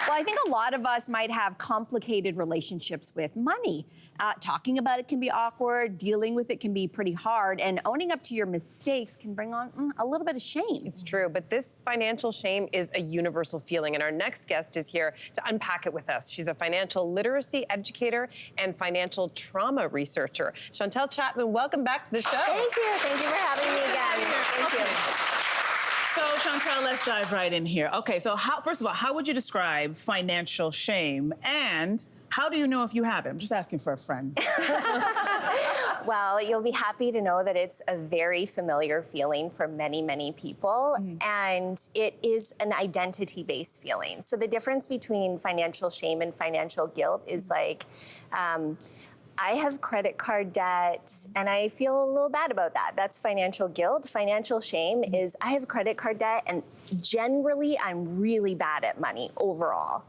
Well, I think a lot of us might have complicated relationships with money. Talking about it can be awkward, dealing with it can be pretty hard, and owning up to your mistakes can bring on a little bit of shame. It's true, but this financial shame is a universal feeling, and our next guest is here to unpack it with us. She's a financial literacy educator and financial trauma researcher. Chantel Chapman, welcome back to the show. Thank you. Thank you for having me again. Thank you. So, Chantel, let's dive right in here. Okay, so first of all, how would you describe financial shame, and how do you know if you have it? I'm just asking for a friend. Well, you'll be happy to know that it's a very familiar feeling for many, many people, and it is an identity-based feeling. So the difference between financial shame and financial guilt is like, I have credit card debt and I feel a little bad about that. That's financial guilt. Financial shame is I have credit card debt and generally I'm really bad at money overall.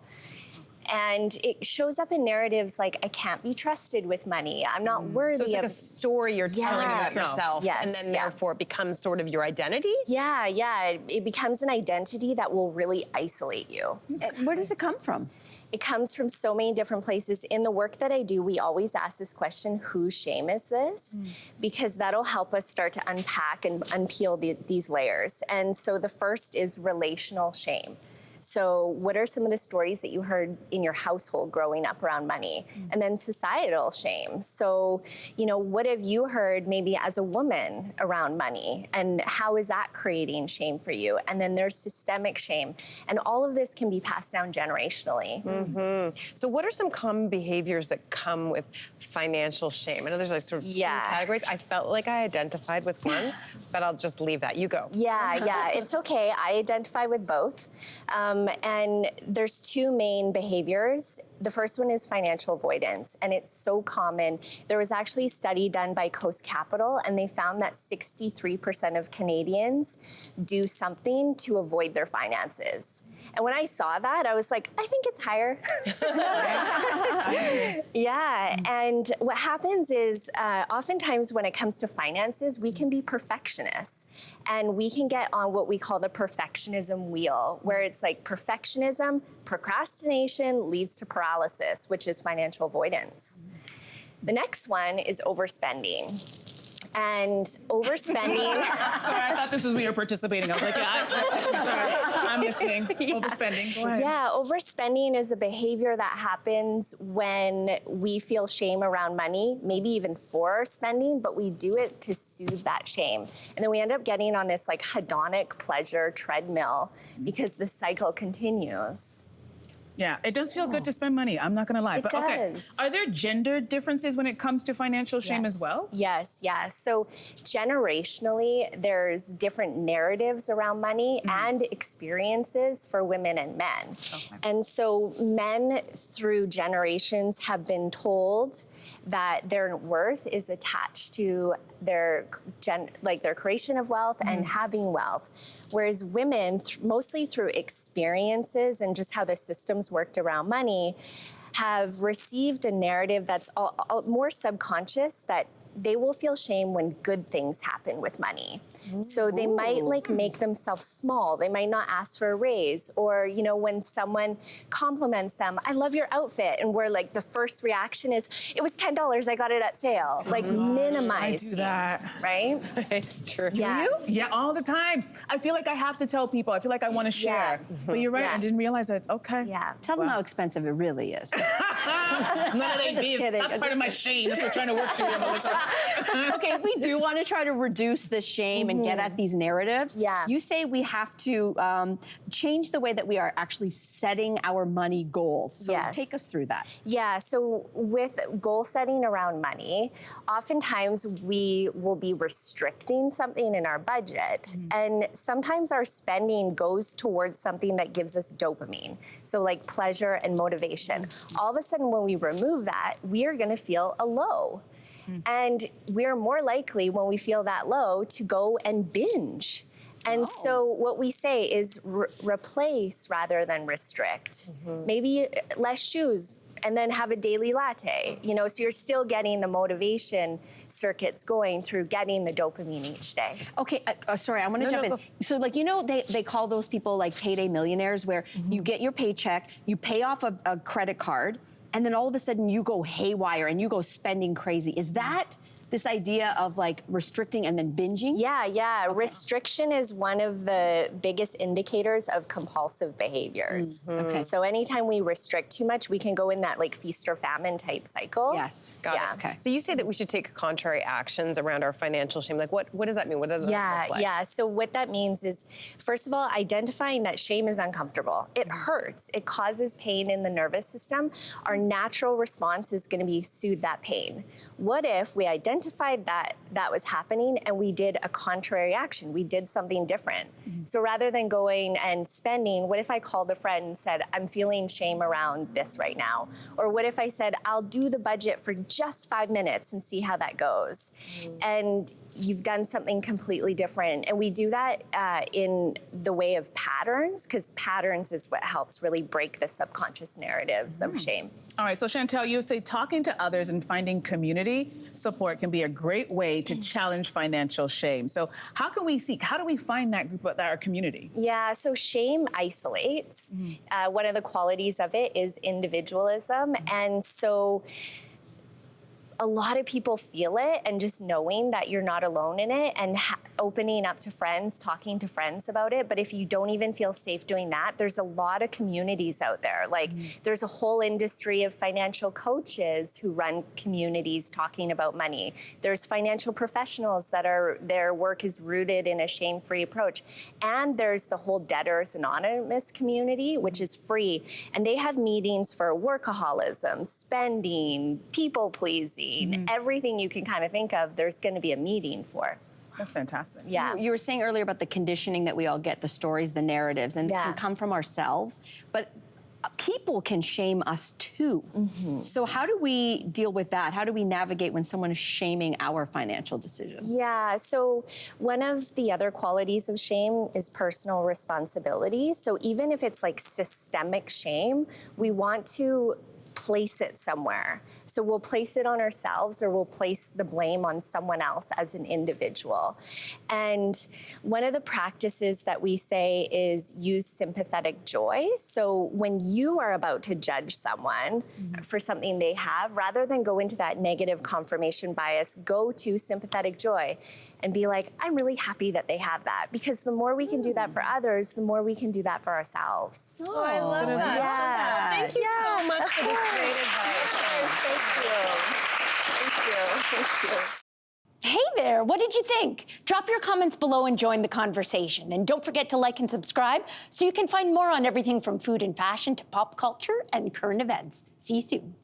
And it shows up in narratives like, I can't be trusted with money. I'm not worthy So it's like of... a story you're telling about yourself, Yes, and then therefore it becomes sort of your identity? Yeah. It becomes an identity that will really isolate you. Where does it come from? It comes from so many different places. In the work that I do, we always ask this question, whose shame is this? Because that'll help us start to unpack and unpeel these layers. And so the first is relational shame. So what are some of the stories that you heard in your household growing up around money? And then societal shame. So, what have you heard maybe as a woman around money? And how is that creating shame for you? And then there's systemic shame. And all of this can be passed down generationally. So what are some common behaviors that come with financial shame? I know there's like sort of two categories. I felt like I identified with one, but I'll just leave that. You go. Yeah, it's okay. I identify with both. And there's two main behaviors. The first one is financial avoidance, and it's so common. There was actually a study done by Coast Capital, and they found that 63% of Canadians do something to avoid their finances. And when I saw that, I was like, I think it's higher. Yeah, and what happens is oftentimes when it comes to finances, we can be perfectionists, and we can get on what we call the perfectionism wheel, where it's like perfectionism, procrastination leads to paralysis, which is financial avoidance. The next one is overspending. And overspending... Sorry, I thought this was when you were participating. I was like, I'm listening. Overspending. Go ahead. Yeah, overspending is a behavior that happens when we feel shame around money, maybe even for our spending, but we do it to soothe that shame. And then we end up getting on this like hedonic pleasure treadmill because the cycle continues. Yeah, it does feel good to spend money. I'm not going to lie. It does. Okay, are there gender differences when it comes to financial shame as well? Yes. So generationally, there's different narratives around money and experiences for women and men. And so men through generations have been told that their worth is attached to their creation of wealth and having wealth, whereas women, mostly through experiences and just how the systems worked around money, have received a narrative that's more subconscious that they will feel shame when good things happen with money. So they might make themselves small. They might not ask for a raise. Or, when someone compliments them, I love your outfit. And we're like, the first reaction is, it was $10, I got it at sale. Minimize. I do that. Right? It's true. Yeah. Do you? Yeah, all the time. I feel like I have to tell people. I feel like I want to share. But you're right, I didn't realize that. Okay. Yeah. Tell them how expensive it really is. None of these. That's part of my shame. That's what we're trying to work through here, Melissa. Okay, we do want to try to reduce the shame and get at these narratives. Yeah. You say we have to change the way that we are actually setting our money goals. So take us through that. Yeah, so with goal setting around money, oftentimes we will be restricting something in our budget. And sometimes our spending goes towards something that gives us dopamine. So like pleasure and motivation. All of a sudden when we remove that, we are going to feel a low. And we're more likely when we feel that low to go and binge. And so what we say is replace rather than restrict. Maybe less shoes and then have a daily latte, you know, so you're still getting the motivation circuits going through getting the dopamine each day. Okay, sorry, I want to jump in. go. So, like, you know, they call those people like payday millionaires, where you get your paycheck, you pay off a credit card, and then all of a sudden you go haywire and you go spending crazy. Is that this idea of like restricting and then binging? Yeah. Okay. Restriction is one of the biggest indicators of compulsive behaviors. Okay. So anytime we restrict too much, we can go in that like feast or famine type cycle. Yes. Got it. Okay. So you say that we should take contrary actions around our financial shame. Like, what does that mean? What does that look like? Yeah. So what that means is, first of all, identifying that shame is uncomfortable. It hurts. It causes pain in the nervous system. Our natural response is going to be soothe that pain. What if we identified that was happening and we did a contrary action? We did something different. So rather than going and spending, what if I called a friend and said, I'm feeling shame around this right now? Or what if I said, I'll do the budget for just 5 minutes and see how that goes? And you've done something completely different. And we do that in the way of patterns, because patterns is what helps really break the subconscious narratives of shame. All right, so Chantel, you say talking to others and finding community support can be a great way to challenge financial shame. So how do we find that group, our community? Yeah, so shame isolates. One of the qualities of it is individualism. And so a lot of people feel it, and just knowing that you're not alone in it and opening up to friends, talking to friends about it. But if you don't even feel safe doing that, there's a lot of communities out there. Like there's a whole industry of financial coaches who run communities talking about money. There's financial professionals that their work is rooted in a shame-free approach. And there's the whole Debtors Anonymous community, which is free. And they have meetings for workaholism, spending, people-pleasing, everything you can kind of think of, there's going to be a meeting for. That's fantastic. Yeah. You were saying earlier about the conditioning that we all get, the stories, the narratives, and it can come from ourselves. But people can shame us too. So how do we deal with that? How do we navigate when someone is shaming our financial decisions? Yeah, so one of the other qualities of shame is personal responsibility. So even if it's like systemic shame, we want to place it somewhere. So we'll place it on ourselves, or we'll place the blame on someone else as an individual. And one of the practices that we say is use sympathetic joy. So when you are about to judge someone for something they have, rather than go into that negative confirmation bias, go to sympathetic joy and be like, I'm really happy that they have that. Because the more we can do that for others, the more we can do you. Oh, I love that. Yeah. Thank you so much for this great advice. Thank you. Hey there, what did you think? Drop your comments below and join the conversation. And don't forget to like and subscribe so you can find more on everything from food and fashion to pop culture and current events. See you soon.